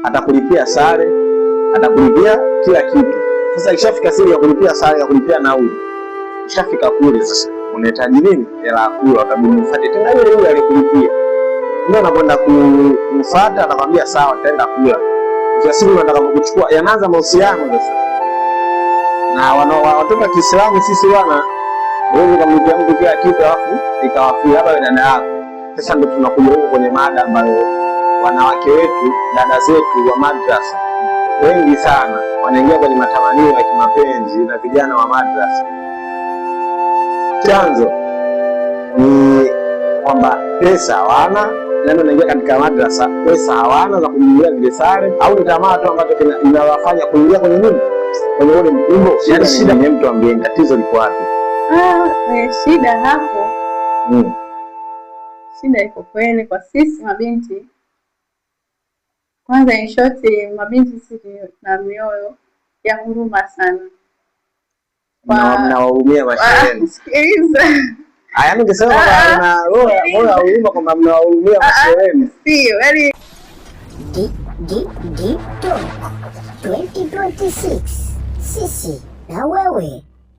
atakulipia sare, atakulipia kila kitu. Sasa ikishafika siri ya kulipia sare, ya kulipia nauli, ikishafika kule sasa unahitaji nini? Hela ya kula. Utabidi ufuate tena yule alikulipia. Ndio anakwenda kumfuata, anakwambia sawa, tutaenda kula. Kwa siku unataka kuchukua, yanaanza mahusiano sasa. Na watoto wa Kiislamu sisi wana wewe kumlipia mtu kila kitu alafu ikawafia hapa dada yako. Sasa ndio tunakuja huko kwenye mada ambayo wanawake wetu, dada zetu wa madrasa wengi sana wanaingia kwenye matamanio ya kimapenzi na vijana wa madrasa. Chanzo ni kwamba pesa hawana, na wanaingia katika madrasa, pesa hawana za kununulia zile sare, au ni tamaa tu ambacho inawafanya kuingia kwenye nini, kwenye ule mkumbo. Yaani shida ni mtu ambaye tatizo liko wapi? Shida hapo. Shida iko kweli kwa sisi mabinti. Kwanza in short, mabinti sisi na mioyo ya huruma sana. Mnawahurumia mashemeji. Sikiliza. Yaani ungesema na roho huruma kwamba mnawahurumia mashemeji. Sio, yaani Talk 2026 sisi na wewe.